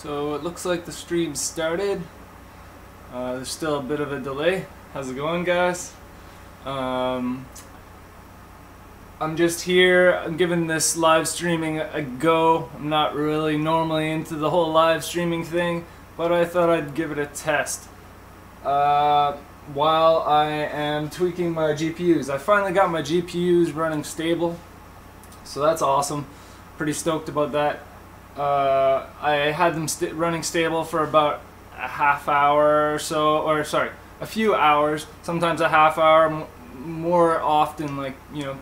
So it looks like the stream started. There's still a bit of a delay. How's it going, guys? I'm just here. I'm giving this live streaming a go. I'm not really normally into the whole live streaming thing, but I thought I'd give it a test. While I am tweaking my GPUs. I finally got my GPUs running stable, so that's awesome. Pretty stoked about that. I had them running stable for about a half hour or so, or sorry, a few hours, sometimes a half hour, more often like,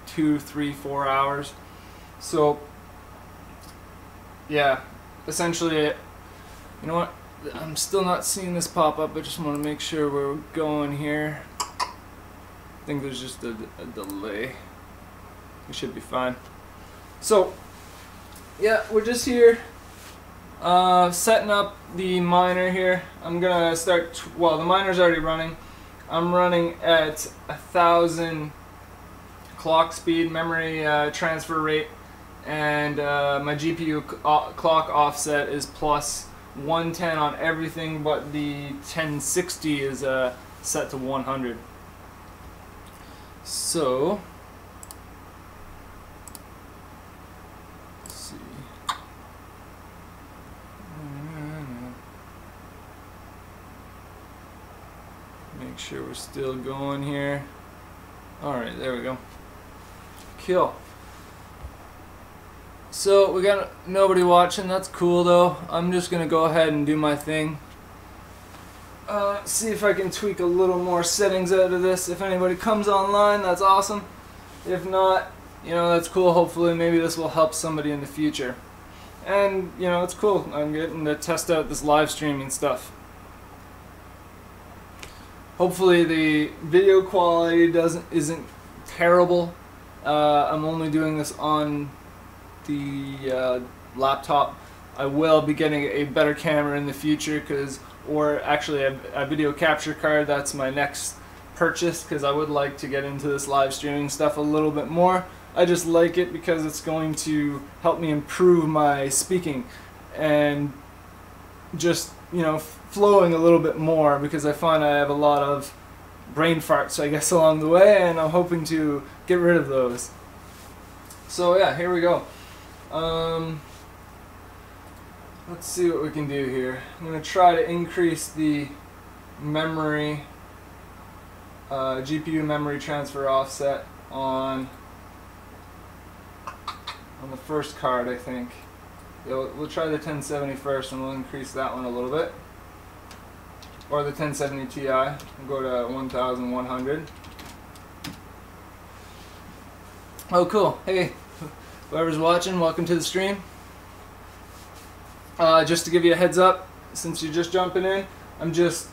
2, 3, 4 hours. So yeah, essentially, you know what, I'm still not seeing this pop up. I just want to make sure we're going here. I think there's just a delay. We should be fine. So yeah, we're just here setting up the miner here. I'm gonna start, well, the miner's already running. I'm running at 1,000 clock speed, memory transfer rate, and my GPU clock offset is plus 110 on everything, but the 1060 is set to 100. So make sure we're still going here. Alright, there we go. Cool. So we got nobody watching. That's cool though. I'm just gonna go ahead and do my thing. See if I can tweak a little more settings out of this. If anybody comes online, that's awesome. If not, that's cool. Hopefully maybe this will help somebody in the future. And it's cool. I'm getting to test out this live streaming stuff. Hopefully the video quality isn't terrible. I'm only doing this on the laptop. I will be getting a better camera in the future, or actually a video capture card. That's my next purchase, because I would like to get into this live streaming stuff a little bit more. I just like it because it's going to help me improve my speaking and just flowing a little bit more, because I find I have a lot of brain farts, I guess, along the way, and I'm hoping to get rid of those. So yeah, here we go. Let's see what we can do here. I'm going to try to increase the memory, GPU memory transfer offset on the first card, I think. We'll try the 1070 first, and we'll increase that one a little bit. Or the 1070 Ti. We'll go to 1100. Oh, cool. Hey, whoever's watching, welcome to the stream. Just to give you a heads up, since you're just jumping in, I'm just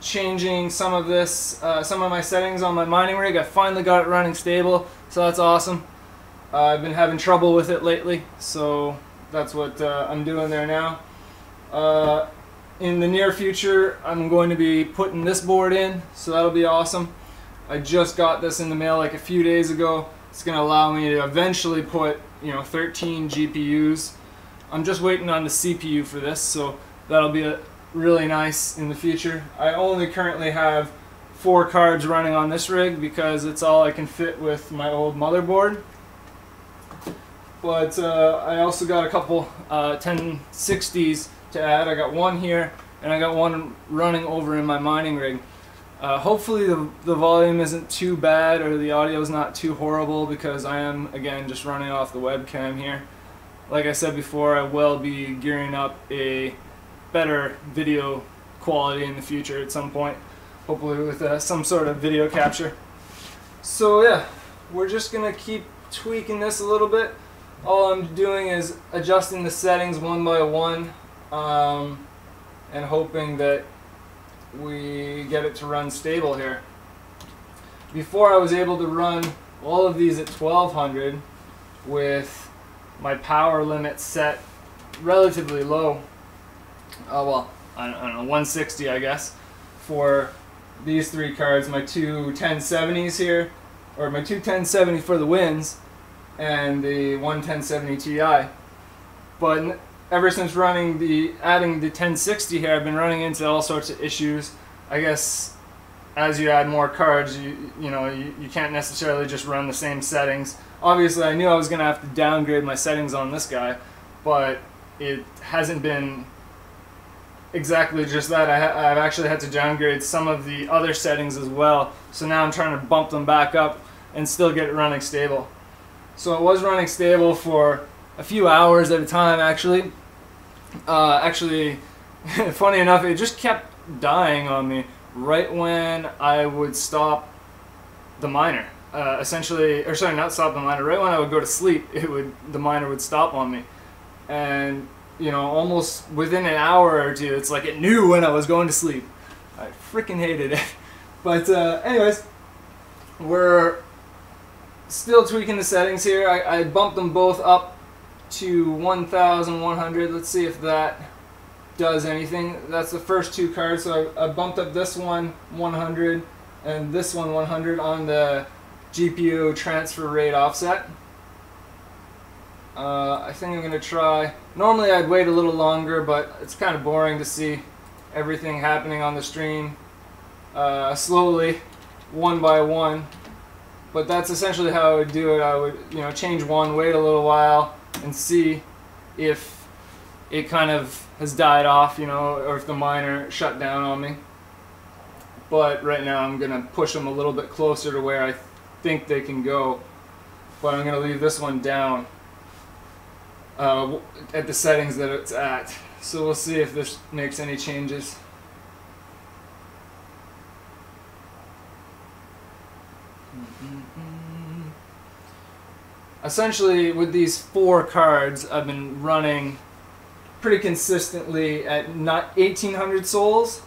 changing some of my settings on my mining rig. I finally got it running stable, so that's awesome. I've been having trouble with it lately, so that's what I'm doing there now. In the near future, I'm going to be putting this board in, so that'll be awesome. I just got this in the mail like a few days ago. It's going to allow me to eventually put 13 GPUs. I'm just waiting on the CPU for this, so that'll be really nice in the future. I only currently have 4 cards running on this rig because it's all I can fit with my old motherboard. But I also got a couple 1060s to add. I got one here, and I got one running over in my mining rig. Hopefully the volume isn't too bad, or the audio is not too horrible, because I am, again, just running off the webcam here. Like I said before, I will be gearing up a better video quality in the future at some point, hopefully with some sort of video capture. So yeah, we're just going to keep tweaking this a little bit. All I'm doing is adjusting the settings one by one, and hoping that we get it to run stable here. Before, I was able to run all of these at 1200 with my power limit set relatively low. Well, I don't know, 160 I guess, for these 3 cards. My two 1070s here, or my two 1070 for the wins, and the one 1070 Ti. But ever since adding the 1060 here, I've been running into all sorts of issues. I guess as you add more cards, you can't necessarily just run the same settings. Obviously, I knew I was going to have to downgrade my settings on this guy, but it hasn't been exactly just that. I've actually had to downgrade some of the other settings as well. So now I'm trying to bump them back up and still get it running stable. So it was running stable for a few hours at a time, actually. Funny enough, it just kept dying on me right when I would stop the miner. Essentially, or sorry, not stop the miner. Right when I would go to sleep, the miner would stop on me, and almost within an hour or two, it's like it knew when I was going to sleep. I freaking hated it. But anyways, we're still tweaking the settings here. I bumped them both up to 1,100. Let's see if that does anything. That's the first two cards. So I bumped up this one 100 and this one 100 on the GPU transfer rate offset. I think I'm going to try. Normally I'd wait a little longer, but it's kind of boring to see everything happening on the stream slowly, one by one. But that's essentially how I would do it. I would, change one, wait a little while, and see if it kind of has died off, or if the miner shut down on me. But right now I'm going to push them a little bit closer to where I think they can go. But I'm going to leave this one down at the settings that it's at. So we'll see if this makes any changes. Essentially, with these 4 cards, I've been running pretty consistently at 1,800 souls.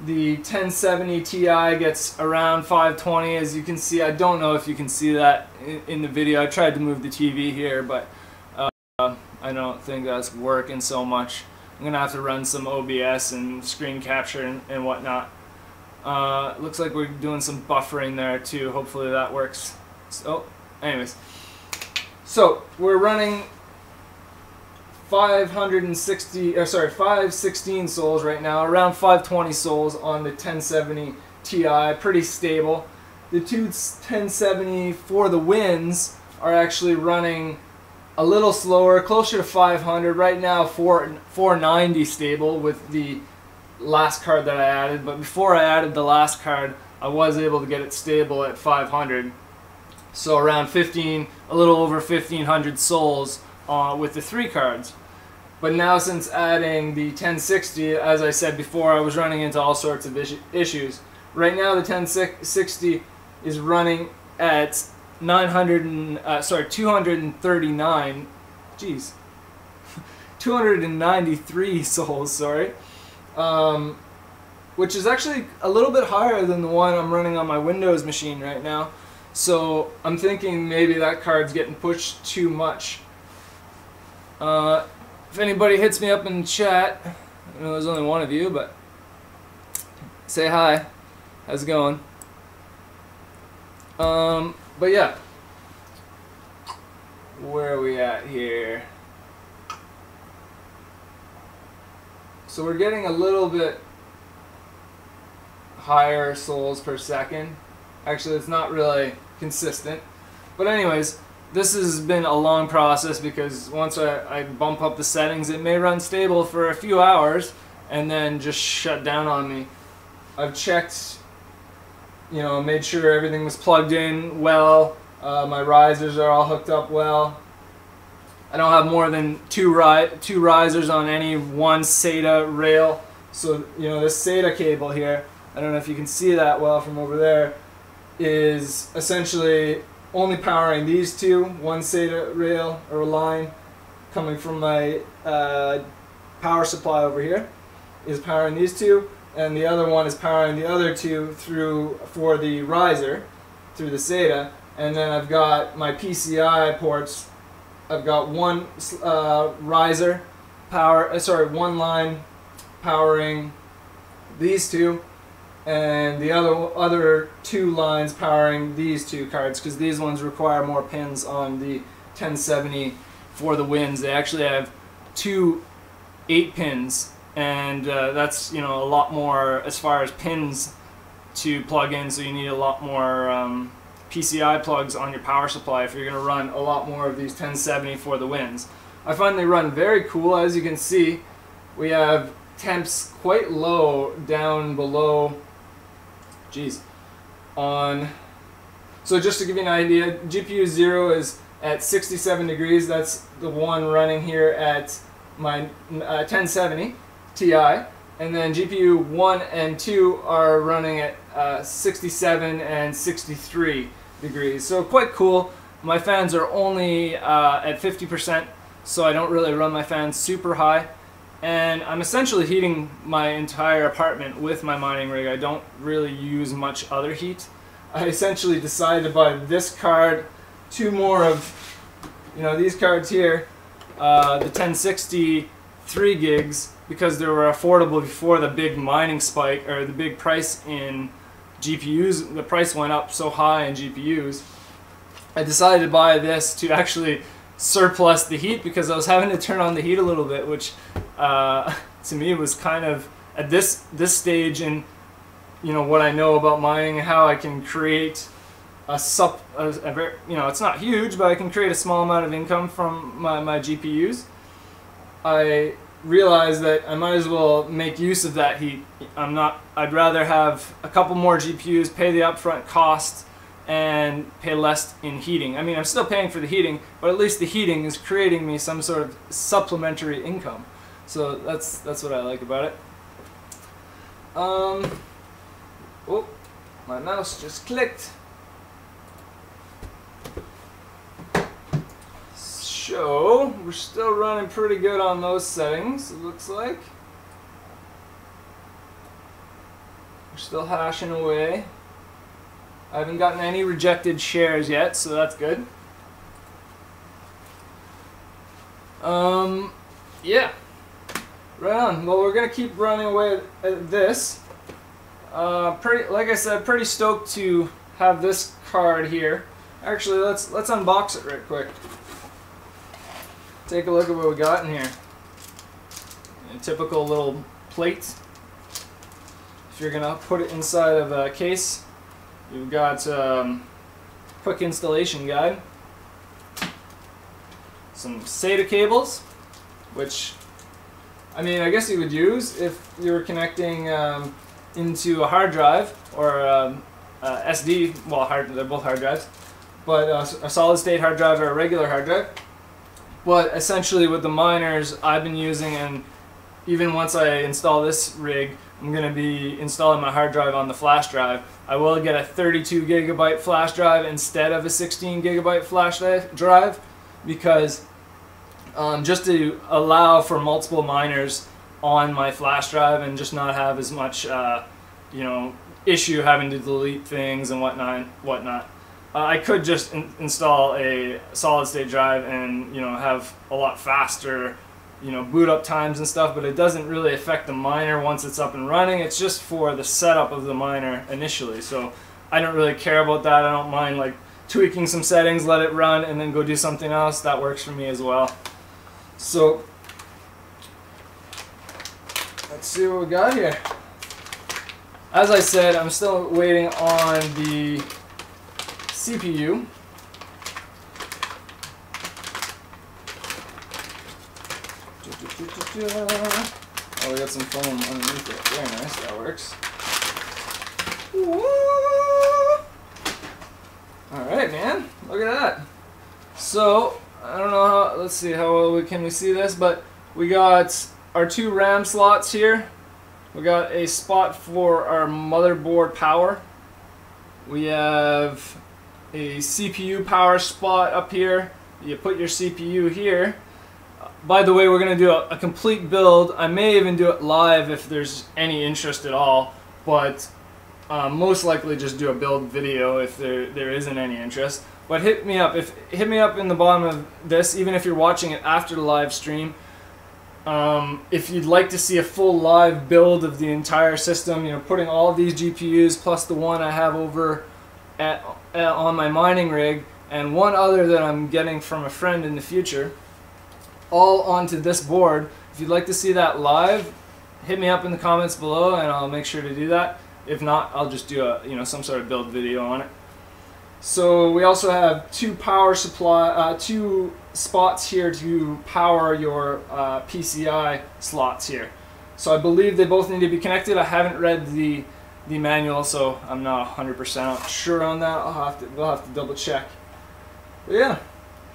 The 1070 Ti gets around 520, as you can see. I don't know if you can see that in the video. I tried to move the TV here, but I don't think that's working so much. I'm going to have to run some OBS and screen capture and whatnot. Looks like we're doing some buffering there too. Hopefully that works. So, anyways. So, we're running 516 souls right now, around 520 souls on the 1070 Ti, pretty stable. The two 1070 for the wins are actually running a little slower, closer to 500. Right now, 490 stable with the last card that I added, but before I added the last card, I was able to get it stable at 500. So around a little over 1,500 souls with the 3 cards. But now since adding the 1060, as I said before, I was running into all sorts of issues. Right now the 1060 is running at 239, geez, 293 souls, sorry. Which is actually a little bit higher than the one I'm running on my Windows machine right now. So I'm thinking maybe that card's getting pushed too much. If anybody hits me up in the chat, I know there's only one of you, but say hi. How's it going? But yeah. Where are we at here? So we're getting a little bit higher souls per second. Actually, it's not really consistent. But anyways, this has been a long process because once I bump up the settings, it may run stable for a few hours and then just shut down on me. I've checked, made sure everything was plugged in well. My risers are all hooked up well. I don't have more than two risers on any one SATA rail. So, this SATA cable here, I don't know if you can see that well from over there, is essentially only powering these two. One SATA rail or line coming from my power supply over here is powering these two, and the other one is powering the other two for the riser through the SATA. And then I've got my PCI ports. I've got one riser one line powering these two, and the other 2 lines powering these 2 cards, because these ones require more pins on the 1070 for the wins. They actually have 2 8-pins, and that's, you know, a lot more as far as pins to plug in, so you need a lot more PCI plugs on your power supply if you're going to run a lot more of these 1070 for the wins. I find they run very cool. As you can see, we have temps quite low down below, so just to give you an idea, GPU 0 is at 67 degrees. That's the one running here at my 1070 Ti, and then GPU 1 and 2 are running at 67 and 63 degrees. So quite cool. My fans are only at 50%, so I don't really run my fans super high. And I'm essentially heating my entire apartment with my mining rig. I don't really use much other heat. I essentially decided to buy this card, 2 more of, you know, these cards here, the 1060 3 gigs, because they were affordable before the big mining spike, or the big price in GPUs. The price went up so high in GPUs. I decided to buy this to actually surplus the heat, because I was having to turn on the heat a little bit, which to me was kind of, at this stage in, you know, what I know about mining and how I can create you know, it's not huge, but I can create a small amount of income from my GPUs. I realized that I might as well make use of that heat. I'd rather have a couple more GPUs, pay the upfront cost, and pay less in heating. I mean, I'm still paying for the heating, but at least the heating is creating me some sort of supplementary income. So that's what I like about it. Oh, my mouse just clicked. So we're still running pretty good on those settings, it looks like. We're still hashing away. I haven't gotten any rejected shares yet, so that's good. Yeah. Right on. Well, we're gonna keep running away at this. Like I said, pretty stoked to have this card here. Actually, let's unbox it right quick. Take a look at what we got in here. A typical little plate. If you're gonna put it inside of a case, you've got quick installation guide, some SATA cables, which, I mean, I guess you would use if you were connecting into a hard drive or SD. Well, they're both hard drives, but a solid state hard drive or a regular hard drive. But essentially with the miners I've been using, and even once I install this rig, I'm going to be installing my hard drive on the flash drive. I will get a 32 gigabyte flash drive instead of a 16 gigabyte flash drive, because just to allow for multiple miners on my flash drive and just not have as much you know, issue having to delete things and whatnot. I could just install a solid state drive and, you know, have a lot faster, you know, boot up times and stuff, but it doesn't really affect the miner once it's up and running. It's just for the setup of the miner initially. So I don't really care about that. I don't mind like tweaking some settings, let it run, and then go do something else. That works for me as well. So let's see what we got here. As I said, I'm still waiting on the CPU. Oh, we got some foam underneath it. Very nice, that works. Alright, man. Look at that. So, I don't know how, let's see how well can we see this, but we got our 2 RAM slots here. We got a spot for our motherboard power. We have a CPU power spot up here. You put your CPU here. By the way, we're going to do a complete build. I may even do it live if there's any interest at all, but most likely just do a build video if there isn't any interest. But hit me up in the bottom of this, even if you're watching it after the live stream. If you'd like to see a full live build of the entire system, you know, putting all of these GPUs plus the one I have over on my mining rig, and one other that I'm getting from a friend in the future, all onto this board. If you'd like to see that live, hit me up in the comments below and I'll make sure to do that. If not, I'll just do a some sort of build video on it. So we also have two spots here to power your PCI slots here. So I believe they both need to be connected. I haven't read the manual, so I'm not 100% sure on that. We'll have to double check. But yeah,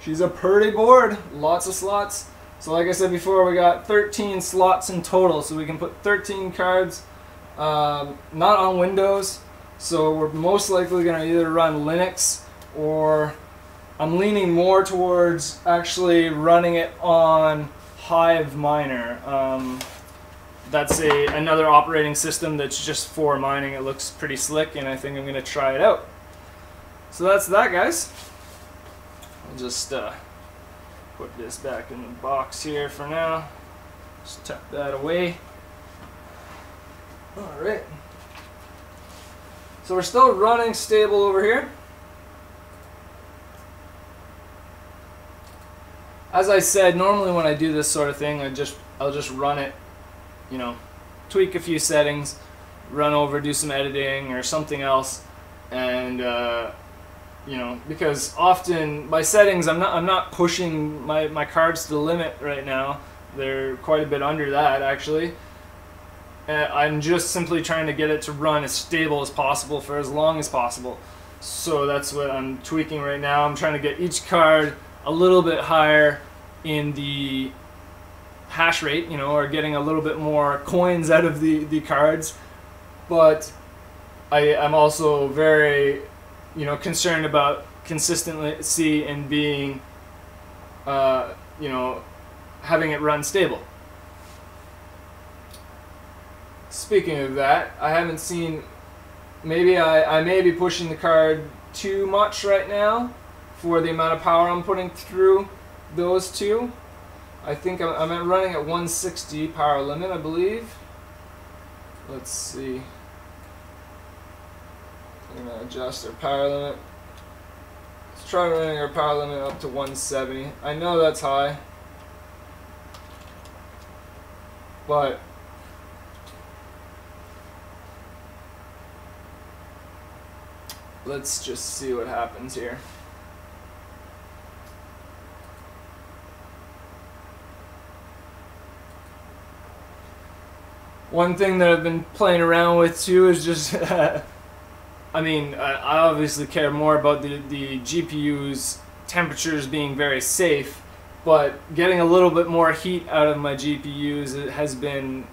she's a pretty board. Lots of slots. So like I said before, we got 13 slots in total, so we can put 13 cards. Not on Windows, so we're most likely going to either run Linux, or I'm leaning more towards actually running it on Hive Miner. That's another operating system that's just for mining. It looks pretty slick, and I think I'm going to try it out. So that's that, guys. I'll just put this back in the box here for now. Just tuck that away. Alright. So we're still running stable over here. As I said, normally when I do this sort of thing, I'll just run it, you know, tweak a few settings, run over, do some editing or something else, and you know, because often by settings I'm not pushing my cards to the limit right now. They're quite a bit under that actually. I'm just simply trying to get it to run as stable as possible for as long as possible. So that's what I'm tweaking right now. I'm trying to get each card a little bit higher in the hash rate, you know, or getting a little bit more coins out of the cards. But I'm also very, you know, concerned about consistency and being, you know, having it run stable. Speaking of that, I haven't seen, maybe I may be pushing the card too much right now for the amount of power I'm putting through those two. I think I'm running at 160 power limit, I believe. Let's see. I'm going to adjust our power limit. Let's try running our power limit up to 170. I know that's high, but let's just see what happens here. One thing that I've been playing around with too is just, I mean, I obviously care more about the GPU's temperatures being very safe, but getting a little bit more heat out of my GPUs has been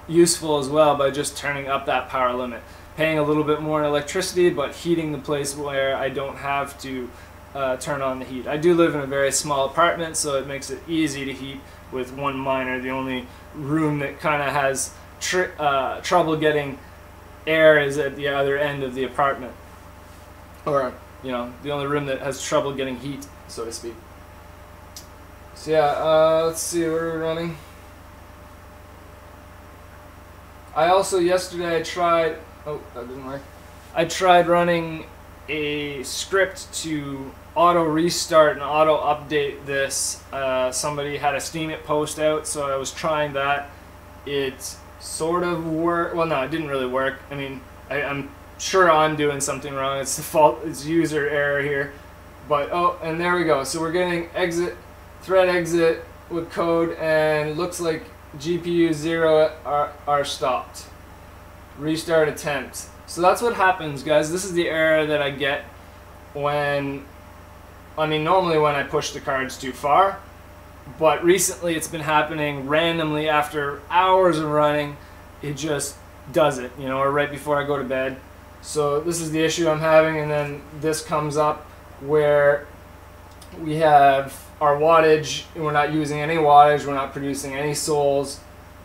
useful as well by just turning up that power limit. Paying a little bit more in electricity, but heating the place where I don't have to turn on the heat. I do live in a very small apartment, so it makes it easy to heat with one miner. The only room that kind of has trouble getting air is at the other end of the apartment. Or, you know, the only room that has trouble getting heat, so to speak. So yeah, let's see, what are we running? I also, yesterday I tried, oh, that didn't work. I tried running a script to auto restart and auto update this. Somebody had a Steam It post out, so I was trying that. It sort of worked. Well, no, it didn't really work. I mean, I'm sure I'm doing something wrong. It's the fault. It's user error here. But oh, and there we go. So we're getting thread exit with code, and it looks like GPU 0 are stopped. Restart attempt. So that's what happens, guys. This is the error that I get when, I mean, normally when I push the cards too far, but recently it's been happening randomly after hours of running. It just does it, you know, or right before I go to bed. So this is the issue I'm having, and then this comes up where we have our wattage, and we're not using any wattage, we're not producing any souls.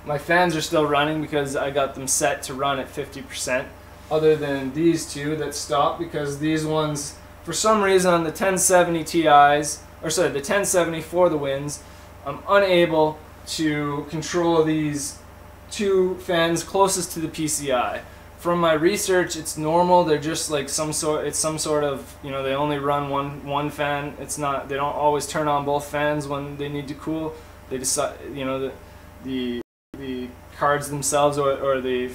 My fans are still running because I got them set to run at 50%, other than these two that stop, because these ones, for some reason on the 1070 Ti's, or sorry, the 1070 for the wins, I'm unable to control these two fans closest to the PCI. From my research, it's normal. They're just like some sort of, you know, they only run one fan. It's not, they don't always turn on both fans when they need to cool. they decide, you know, the cards themselves or the,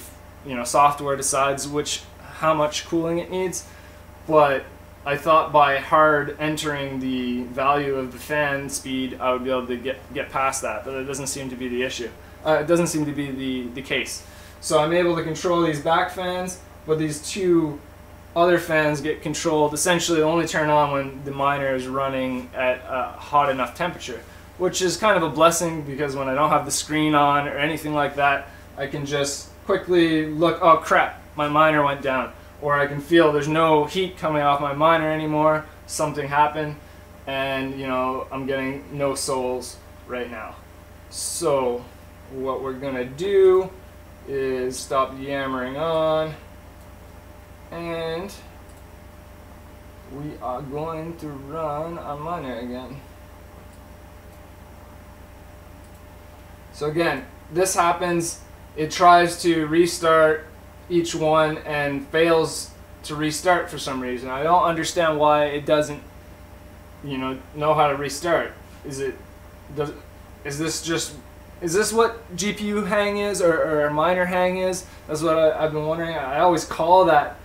you know, software decides how much cooling it needs. But I thought by hard entering the value of the fan speed, I would be able to get past that, but it doesn't seem to be the issue. It doesn't seem to be the case. So I'm able to control these back fans, but these two other fans get controlled, essentially only turn on when the miner is running at a hot enough temperature, which is kind of a blessing, because when I don't have the screen on or anything like that, I can just quickly look, oh crap, my miner went down. Or I can feel there's no heat coming off my miner anymore, something happened, and you know, I'm getting no souls right now. So what we're gonna do is stop yammering on, and we are going to run our miner again. So again, this happens, it tries to restart each one and fails to restart for some reason. I don't understand why it doesn't, you know how to restart. Is this what GPU hang is, or miner hang is? That's what I've been wondering. I always call that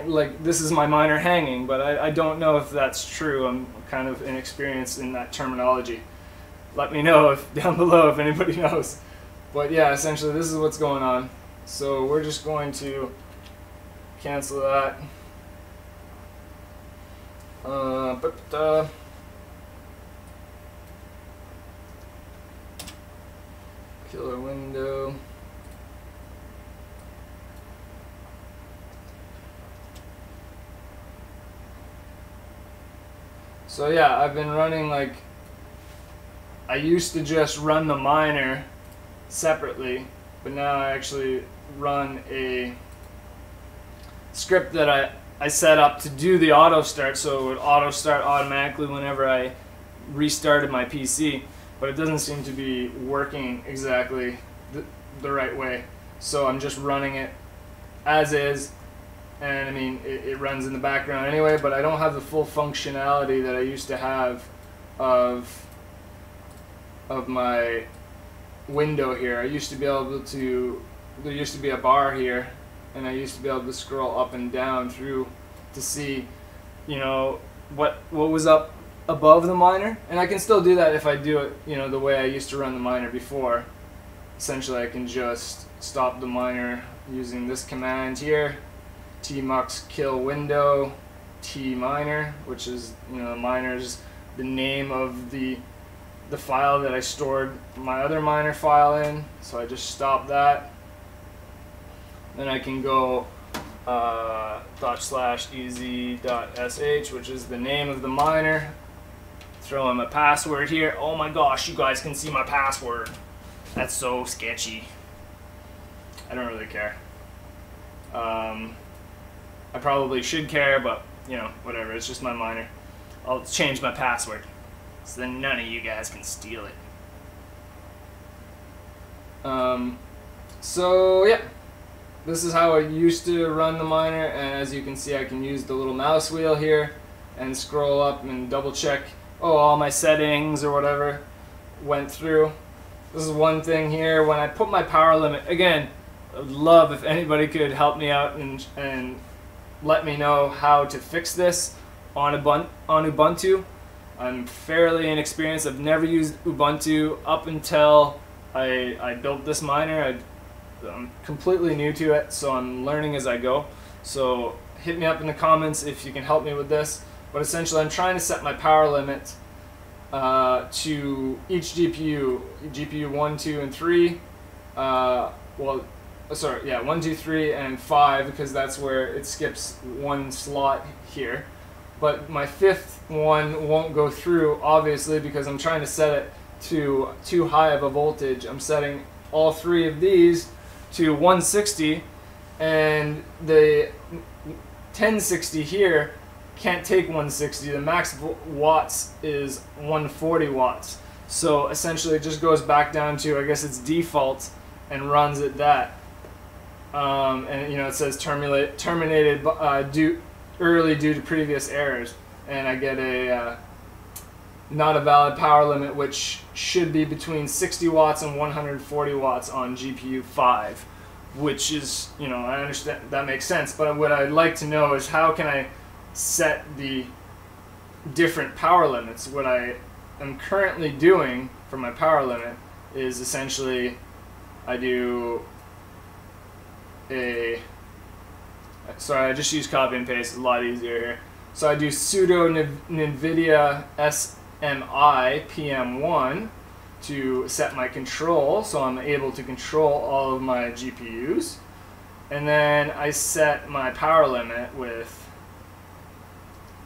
like this is my miner hanging, but I don't know if that's true. I'm kind of inexperienced in that terminology. Let me know down below if anybody knows. But yeah, essentially this is what's going on. So we're just going to cancel that. Killer window. So yeah, I've been running, like, I used to just run the miner separately, but now I actually run a script that I set up to do the auto start, so it would auto start automatically whenever I restarted my PC, but it doesn't seem to be working exactly the right way. So I'm just running it as is, and I mean it runs in the background anyway, but I don't have the full functionality that I used to have of my window here. I used to be able to, there used to be a bar here, and I used to be able to scroll up and down through to see, you know, what was up above the miner, and I can still do that if I do it, you know, the way I used to run the miner before. Essentially I can just stop the miner using this command here, tmux kill window tminer, which is, you know, the miner's the name of the file that I stored my other miner file in. So I just stop that. Then I can go /ez.sh, which is the name of the miner. Throw in my password here. Oh my gosh, you guys can see my password. That's so sketchy. I don't really care. I probably should care, but you know, whatever. It's just my miner. I'll change my password so then none of you guys can steal it. So yeah, this is how I used to run the miner, and as you can see, I can use the little mouse wheel here and scroll up and double check, oh, all my settings or whatever went through. This is one thing here. When I put my power limit, again, I'd love if anybody could help me out and let me know how to fix this on Ubuntu. I'm fairly inexperienced. I've never used Ubuntu up until I built this miner. I'm completely new to it, so I'm learning as I go. So hit me up in the comments if you can help me with this. But essentially I'm trying to set my power limit to each GPU 1, 2, and 3. Well, sorry, yeah, 1, 2, 3, and 5, because that's where it skips one slot here. But my fifth one won't go through, obviously, because I'm trying to set it to too high of a voltage. I'm setting all three of these to 160, and the 1060 here can't take 160. The max watts is 140 watts. So essentially it just goes back down to, I guess it's default, and runs at that. And you know, it says terminated early due to previous errors, and I get a not a valid power limit, which should be between 60 watts and 140 watts on GPU 5, which is, you know, I understand that makes sense, but what I'd like to know is how can I set the different power limits. What I am currently doing for my power limit is essentially I do a, sorry, I just use copy and paste, it's a lot easier here. So I do sudo NVIDIA SMI PM1 to set my control, so I'm able to control all of my GPUs. And then I set my power limit with,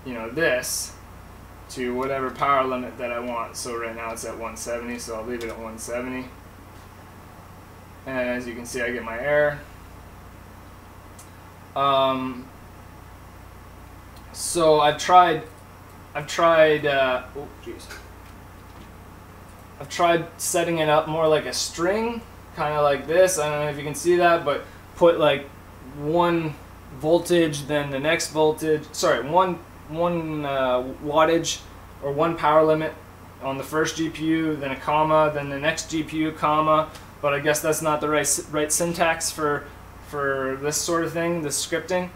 you know, this to whatever power limit that I want. So right now it's at 170, so I'll leave it at 170. And as you can see, I get my error. So I've tried setting it up more like a string, kind of like this. I don't know if you can see that, but put like one voltage, then the next voltage. Sorry, one wattage or one power limit on the first GPU, then a comma, then the next GPU, comma. But I guess that's not the right syntax for this sort of thing, this scripting.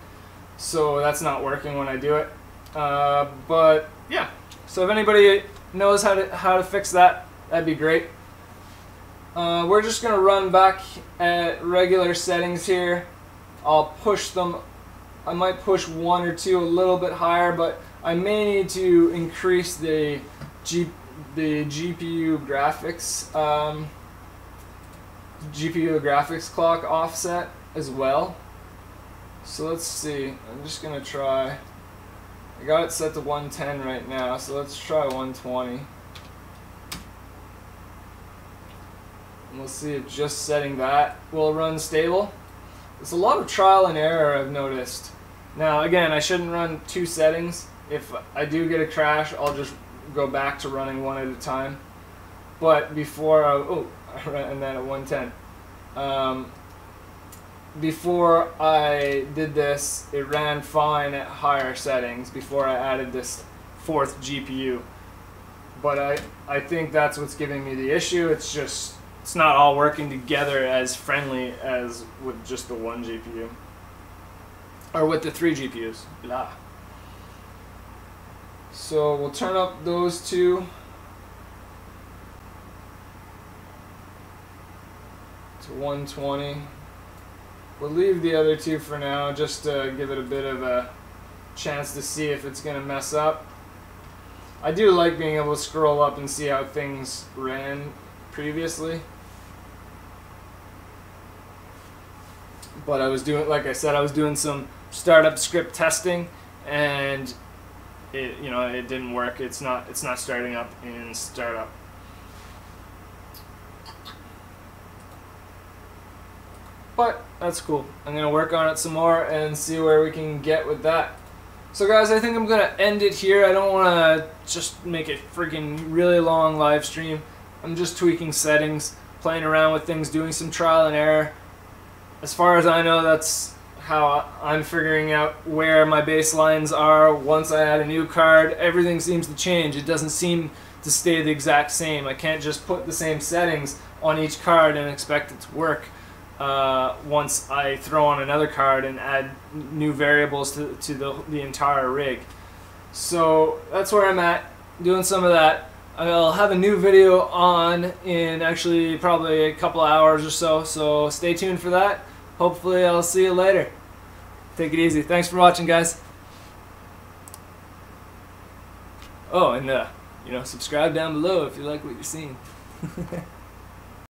So that's not working when I do it. But yeah, so if anybody knows how to fix that, that'd be great. We're just gonna run back at regular settings here. I'll push them. I might push one or two a little bit higher, but I may need to increase the GPU graphics clock offset as well. So let's see. I'm just gonna try. I got it set to 110 right now, so let's try 120. And we'll see if just setting that will run stable. There's a lot of trial and error, I've noticed. Now again, I shouldn't run two settings. If I do get a crash, I'll just go back to running one at a time. But before I ran that at 110. Before I did this, it ran fine at higher settings before I added this fourth GPU. But I think that's what's giving me the issue. It's just, it's not all working together as friendly as with just the one GPU. Or with the three GPUs. Blah. So we'll turn up those two to 120. We'll leave the other two for now, just to give it a bit of a chance to see if it's going to mess up. I do like being able to scroll up and see how things ran previously. But I was doing, like I said, I was doing some startup script testing, and it didn't work. It's not starting up in startup. But that's cool. I'm going to work on it some more and see where we can get with that. So guys, I think I'm going to end it here. I don't want to just make it freaking really long live stream. I'm just tweaking settings, playing around with things, doing some trial and error. As far as I know, that's how I'm figuring out where my baselines are. Once I add a new card, everything seems to change. It doesn't seem to stay the exact same. I can't just put the same settings on each card and expect it to work. Once I throw on another card and add new variables to the entire rig. So that's where I'm at, doing some of that. I'll have a new video on in actually probably a couple of hours or so, so stay tuned for that. Hopefully I'll see you later. Take it easy. Thanks for watching, guys. Oh, and subscribe down below if you like what you're seeing.